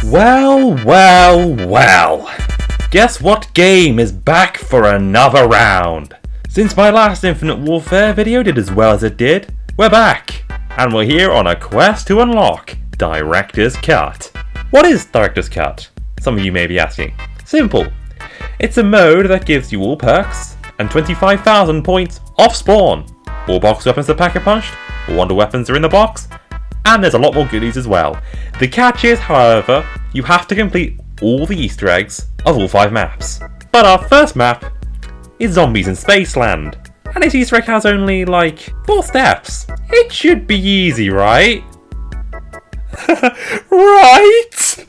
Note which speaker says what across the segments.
Speaker 1: Well, well, well. Guess what game is back for another round? Since my last Infinite Warfare video did as well as it did, we're back. And we're here on a quest to unlock Director's Cut. What is Director's Cut? Some of you may be asking. Simple. It's a mode that gives you all perks and 25,000 points off spawn. All box weapons are pack-a-punched, all wonder weapons are in the box, and there's a lot more goodies as well. The catch is, however, you have to complete all the Easter eggs of all 5 maps. But our first map is Zombies in Spaceland, and its Easter egg has only like 4 steps. It should be easy, right? Right?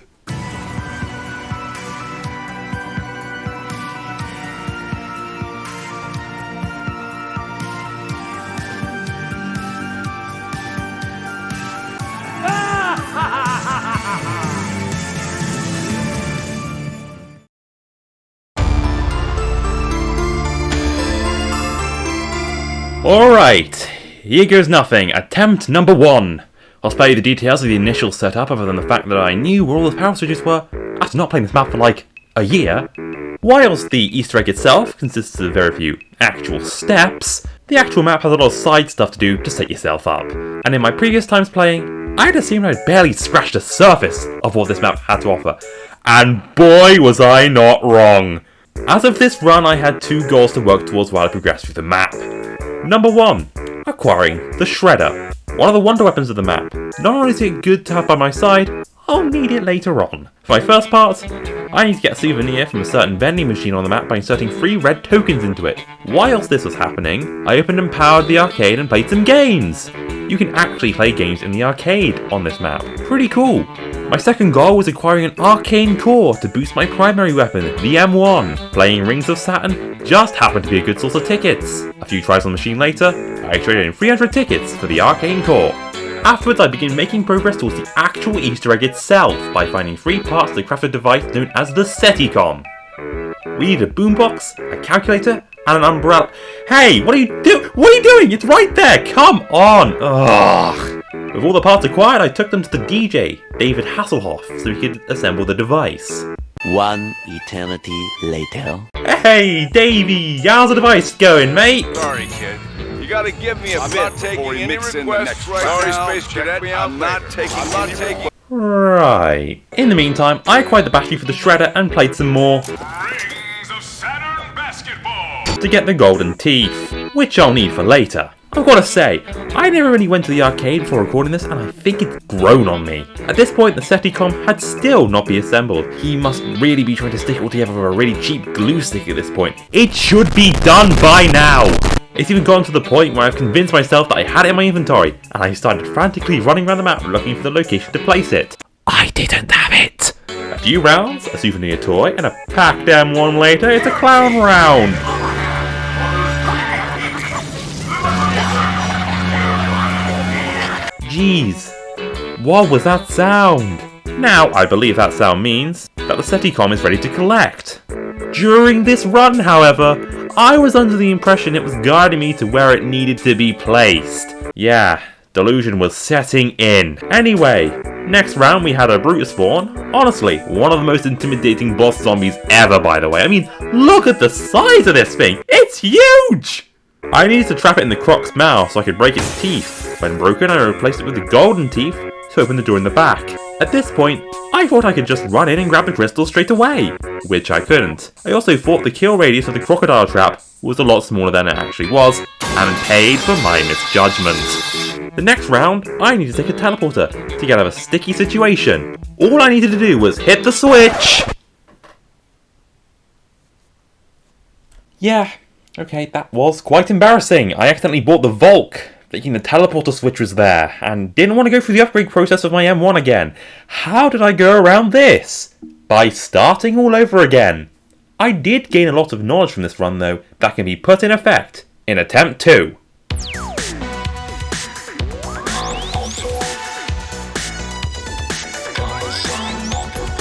Speaker 1: Alright, here goes nothing. Attempt number 1. I'll spare you the details of the initial setup other than the fact that I knew where all the power switches were after not playing this map for like a year. Whilst the Easter egg itself consists of very few actual steps, the actual map has a lot of side stuff to do to set yourself up. And in my previous times playing, I'd assumed I'd barely scratched the surface of what this map had to offer. And boy was I not wrong! As of this run, I had 2 goals to work towards while I progressed through the map. Number 1. Acquiring the Shredder. One of the wonder weapons of the map. Not only is it good to have by my side, I'll need it later on. For my first part, I need to get a souvenir from a certain vending machine on the map by inserting 3 red tokens into it. Whilst this was happening, I opened and powered the arcade and played some games. You can actually play games in the arcade on this map. Pretty cool. My second goal was acquiring an arcane core to boost my primary weapon, the M1. Playing Rings of Saturn just happened to be a good source of tickets. A few tries on the machine later, I traded in 300 tickets for the arcane core. Afterwards, I began making progress towards the actual Easter egg itself by finding 3 parts to craft a device known as the SETICOM. We need a boombox, a calculator, and an umbrella. Hey, what are you doing? It's right there! Come on! Ugh. With all the parts acquired, I took them to the DJ, David Hasselhoff, so he could assemble the device.
Speaker 2: One eternity later.
Speaker 1: Hey, Davey! How's the device going, mate?
Speaker 3: Sorry, kid. You gotta give me a bit before we mix in the next round. Sorry, Space Cadet. I'm not taking.
Speaker 1: Right. In the meantime, I acquired the battery for the Shredder and played some more
Speaker 4: Rings of Saturn basketball
Speaker 1: to get the golden teeth, which I'll need for later. I've got to say, I never really went to the arcade before recording this, and I think it's grown on me. At this point, the SETICOM had still not been assembled. He must really be trying to stick it all together with a really cheap glue stick at this point. It should be done by now! It's even gotten to the point where I've convinced myself that I had it in my inventory, and I started frantically running around the map looking for the location to place it. I didn't have it! A few rounds, a souvenir toy, and a packed M1 later, it's a clown round! Jeez, what was that sound? Now, I believe that sound means that the SETICOM is ready to collect. During this run, however, I was under the impression it was guiding me to where it needed to be placed. Yeah, delusion was setting in. Anyway, next round we had a brute spawn. Honestly, one of the most intimidating boss zombies ever, by the way. I mean, look at the size of this thing! It's huge! I needed to trap it in the croc's mouth so I could break its teeth. When broken, I replaced it with the golden teeth to open the door in the back. At this point, I thought I could just run in and grab the crystal straight away, which I couldn't. I also thought the kill radius of the crocodile trap was a lot smaller than it actually was, and paid for my misjudgment. The next round, I needed to take a teleporter to get out of a sticky situation. All I needed to do was hit the switch! Yeah. Okay, that was quite embarrassing. I accidentally bought the Volk, thinking the teleporter switch was there, and didn't want to go through the upgrade process of my M1 again. How did I go around this? By starting all over again. I did gain a lot of knowledge from this run though, that can be put in effect in attempt 2.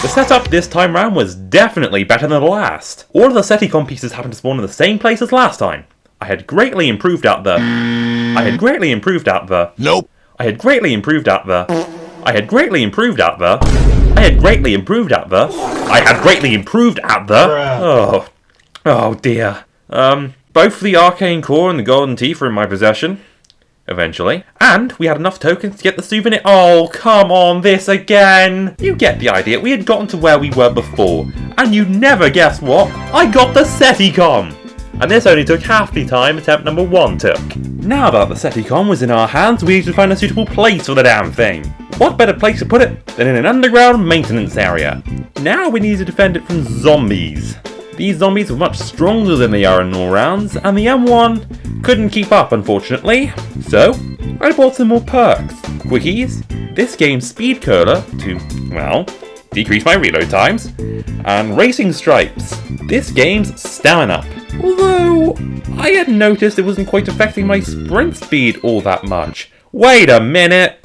Speaker 1: The setup this time round was definitely better than the last. All of the SETICOM pieces happened to spawn in the same place as last time. I had greatly improved out the... Nope. I had greatly improved out the... had greatly improved at the... Oh dear. Both the arcane core and the golden teeth were in my possession. Eventually. And we had enough tokens to get the souvenir. Oh, come on, this again. You get the idea. We had gotten to where we were before. And you never guess what? I got the Seticom. And this only took half the time attempt number 1 took. Now that the Seticom was in our hands, we needed to find a suitable place for the damn thing. What better place to put it than in an underground maintenance area? Now we need to defend it from zombies. These zombies were much stronger than they are in normal rounds, and the M1 couldn't keep up, unfortunately. So, I bought some more perks. Quickies, this game's speed cola to, well, decrease my reload times, and racing stripes, this game's stamina. Although, I had noticed it wasn't quite affecting my sprint speed all that much. Wait a minute!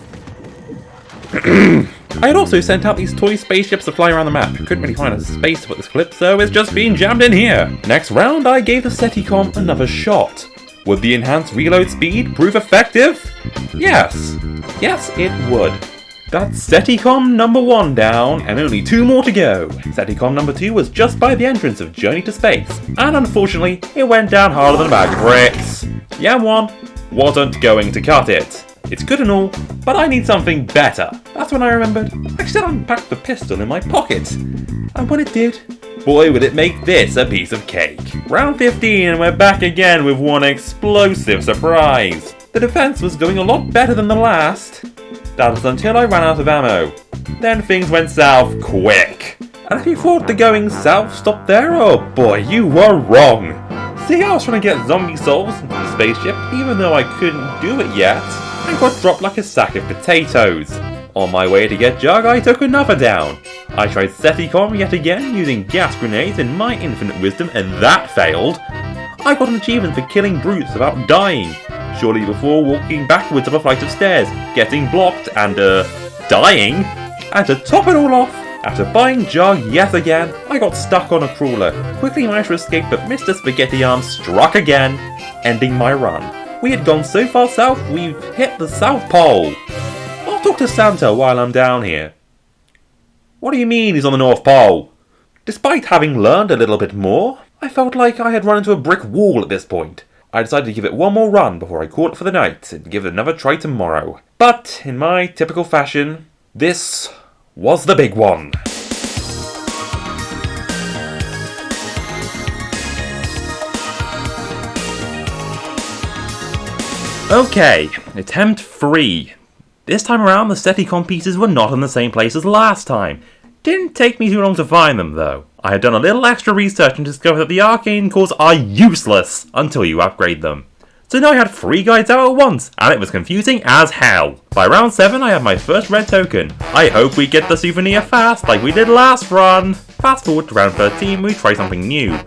Speaker 1: I had also sent out these toy spaceships to fly around the map. Couldn't really find a space to put this clip, so it's just being jammed in here. Next round, I gave the Seticom another shot. Would the enhanced reload speed prove effective? Yes. Yes, it would. That's Seticom number 1 down, and only 2 more to go. Seticom number 2 was just by the entrance of Journey to Space, and unfortunately, it went down harder than a bag of bricks. The M1 wasn't going to cut it. It's good and all, but I need something better. That's when I remembered I should unpack the pistol in my pocket. And when it did, boy would it make this a piece of cake. Round 15 and we're back again with one explosive surprise. The defense was going a lot better than the last. That was until I ran out of ammo. Then things went south quick. And if you thought the going south stopped there, oh boy, you were wrong. See, I was trying to get zombie souls into the spaceship, even though I couldn't do it yet, and got dropped like a sack of potatoes. On my way to get Jug, I took another down. I tried Seticom yet again using gas grenades in my infinite wisdom, and that failed. I got an achievement for killing brutes without dying, surely before walking backwards up a flight of stairs, getting blocked and, dying. And to top it all off, after buying Jug yet again, I got stuck on a crawler, quickly managed to escape, but Mr. Spaghetti Arm struck again, ending my run. We had gone so far south, we've hit the South Pole. I'll talk to Santa while I'm down here. What do you mean he's on the North Pole? Despite having learned a little bit more, I felt like I had run into a brick wall at this point. I decided to give it one more run before I call it for the night and give it another try tomorrow. But, in my typical fashion, this was the big one. Okay, attempt 3. This time around the Seticom pieces were not in the same place as last time. Didn't take me too long to find them though. I had done a little extra research and discovered that the arcane cores are useless until you upgrade them. So now I had 3 guides out at once, and it was confusing as hell. By round 7 I had my first red token. I hope we get the souvenir fast like we did last run. Fast forward to round 13, we try something new.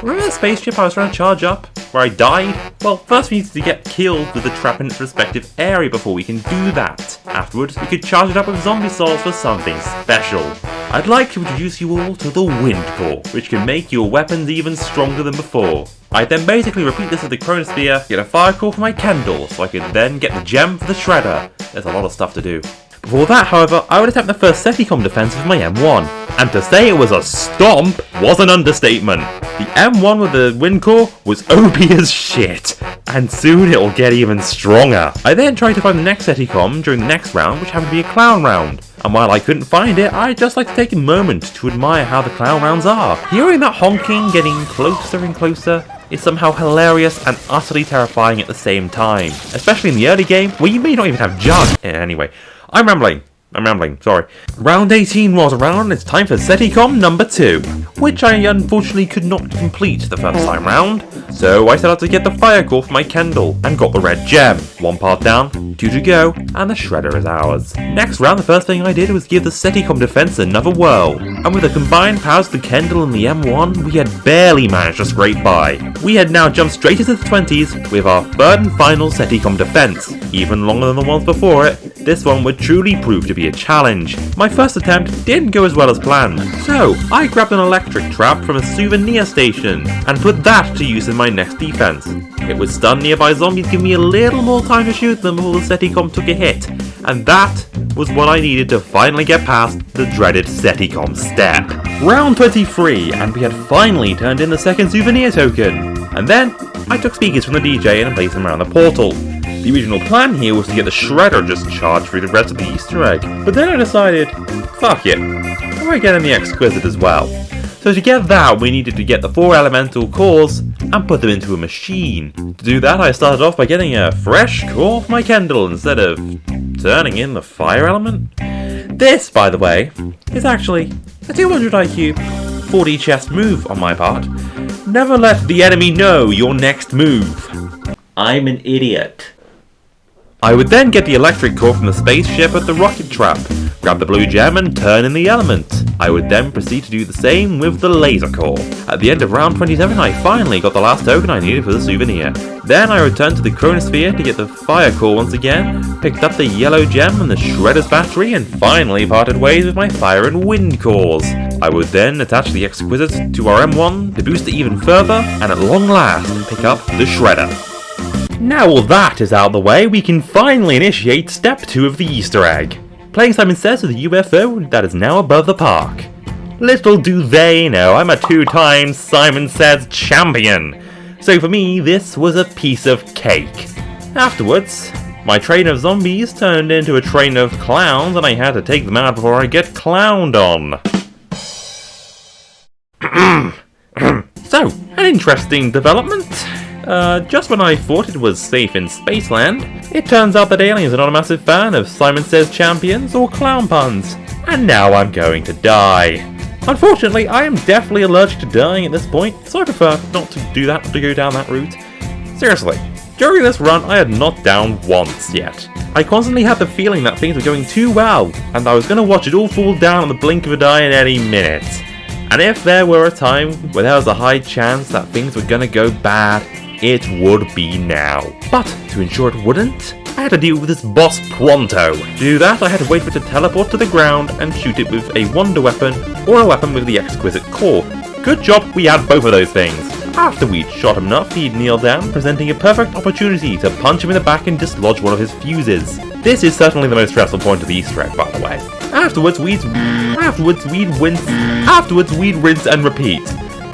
Speaker 1: Remember the spaceship I was trying to charge up, where I died? Well, first we needed to get killed with the trap in its respective area before we can do that. Afterwards, we could charge it up with zombie souls for something special. I'd like to introduce you all to the Wind Core, which can make your weapons even stronger than before. I'd then basically repeat this with the Chronosphere, get a fire core for my candle, so I could then get the gem for the shredder. There's a lot of stuff to do. Before that, however, I would attempt the first Seticom defense with my M1, and to say it was a stomp was an understatement. The M1 with the Wind Core was OP as shit, and soon it'll get even stronger. I then tried to find the next Seticom during the next round, which happened to be a clown round. And while I couldn't find it, I'd just like to take a moment to admire how the clown rounds are. Hearing that honking getting closer and closer is somehow hilarious and utterly terrifying at the same time. Especially in the early game, where you may not even have Jug. Anyway, I'm rambling, sorry. Round 18 was around and it's time for Seticom number 2, which I unfortunately could not complete the first time round, so I set out to get the fire core for my candle and got the red gem. 1 part down, 2 to go, and the shredder is ours. Next round, the first thing I did was give the Seticom defense another whirl, and with the combined powers of the candle and the M1, we had barely managed to scrape by. We had now jumped straight into the 20s with our third and final Seticom defense. Even longer than the ones before it, this one would truly prove to be a challenge. My first attempt didn't go as well as planned, so I grabbed an electric trap from a souvenir station and put that to use in my next defense. It would stun nearby zombies, give me a little more time to shoot them before the Seticom took a hit, and that was what I needed to finally get past the dreaded SETICOM step. Round 23, and we had finally turned in the second souvenir token. And then, I took speakers from the DJ and placed them around the portal. The original plan here was to get the shredder just charged through the rest of the Easter egg, but then I decided, fuck it, we're getting the exquisite as well. So to get that, we needed to get the 4 elemental cores and put them into a machine. To do that, I started off by getting a fresh core for my Kendall instead of turning in the fire element. This, by the way, is actually a 200 IQ, 40 chest move on my part. Never let the enemy know your next move. I'm an idiot. I would then get the electric core from the spaceship at the rocket trap, grab the blue gem and turn in the element. I would then proceed to do the same with the laser core. At the end of round 27 I finally got the last token I needed for the souvenir. Then I returned to the chronosphere to get the fire core once again, picked up the yellow gem and the shredder's battery, and finally parted ways with my fire and wind cores. I would then attach the exquisite to our M1 to boost it even further, and at long last pick up the shredder. Now all that is out of the way, we can finally initiate step 2 of the Easter egg. Playing Simon Says with a UFO that is now above the park. Little do they know I'm a 2-time Simon Says champion. So for me, this was a piece of cake. Afterwards, my train of zombies turned into a train of clowns and I had to take them out before I get clowned on. So, an interesting development. Just when I thought it was safe in Spaceland, it turns out that aliens are not a massive fan of Simon Says champions or clown puns, and now I'm going to die. Unfortunately, I am definitely allergic to dying at this point, so I prefer not to do that, to go down that route. Seriously, during this run I had not down once yet. I constantly had the feeling that things were going too well, and I was going to watch it all fall down on the blink of an eye in any minute. And if there were a time where there was a high chance that things were going to go bad, it would be now. But to ensure it wouldn't, I had to deal with this boss pronto. To do that, I had to wait for it to teleport to the ground and shoot it with a wonder weapon or a weapon with the exquisite core. Good job we had both of those things. After we'd shot him enough, he'd kneel down, presenting a perfect opportunity to punch him in the back and dislodge one of his fuses. This is certainly the most stressful point of the Easter egg, by the way. Afterwards, we'd rinse and repeat.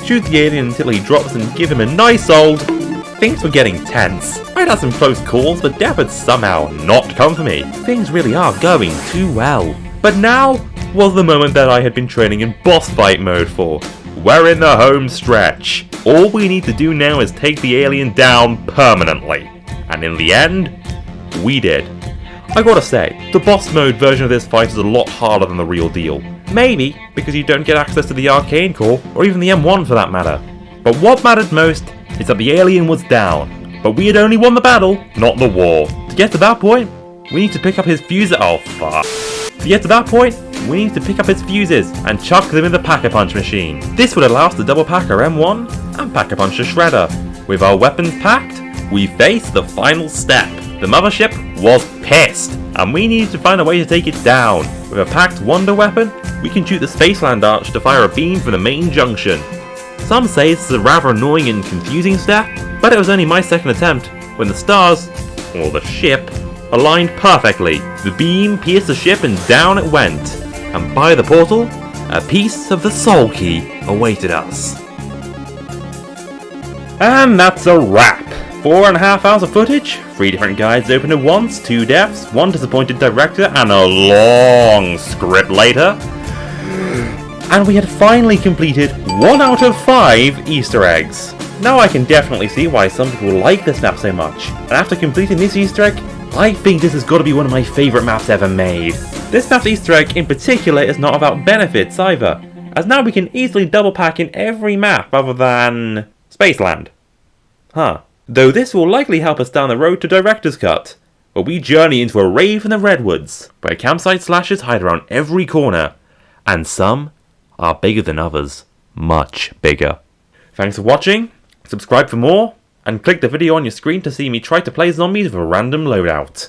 Speaker 1: Shoot the alien until he drops and give him a nice old... Things were getting tense. I'd had some close calls, but death had somehow not come for me. Things really are going too well. But now was the moment that I had been training in boss fight mode for. We're in the home stretch. All we need to do now is take the alien down permanently. And in the end, we did. I gotta say, the boss mode version of this fight is a lot harder than the real deal. Maybe because you don't get access to the arcane core, or even the M1 for that matter. But what mattered most is that the alien was down, but we had only won the battle, not the war. To get to that point, we need to pick up his fuses. Oh fuck. To get to that point, we need to pick up his fuses and chuck them in the Pack-a-Punch machine. This would allow us to double pack our M1 and Pack-a-Punch the shredder. With our weapons packed, we face the final step. The mothership was pissed, and we needed to find a way to take it down. With a packed wonder weapon, we can shoot the Spaceland Arch to fire a beam from the main junction. Some say this is a rather annoying and confusing step, but it was only my second attempt when the stars, or the ship, aligned perfectly. The beam pierced the ship and down it went. And by the portal, a piece of the soul key awaited us. And that's a wrap. 4.5 hours of footage, 3 different guides open at once, 2 deaths, 1 disappointed director, and a long script later. And we had finally completed 1 out of 5 Easter eggs. Now I can definitely see why some people like this map so much. And after completing this Easter egg, I think this has got to be one of my favourite maps ever made. This map's Easter egg in particular is not about benefits either, as now we can easily double pack in every map other than Spaceland. Though this will likely help us down the road to Director's Cut, where we journey into a rave in the Redwoods, where campsite slashes hide around every corner, and some are bigger than others, much bigger. Thanks for watching, subscribe for more, and click the video on your screen to see me try to play zombies with a random loadout.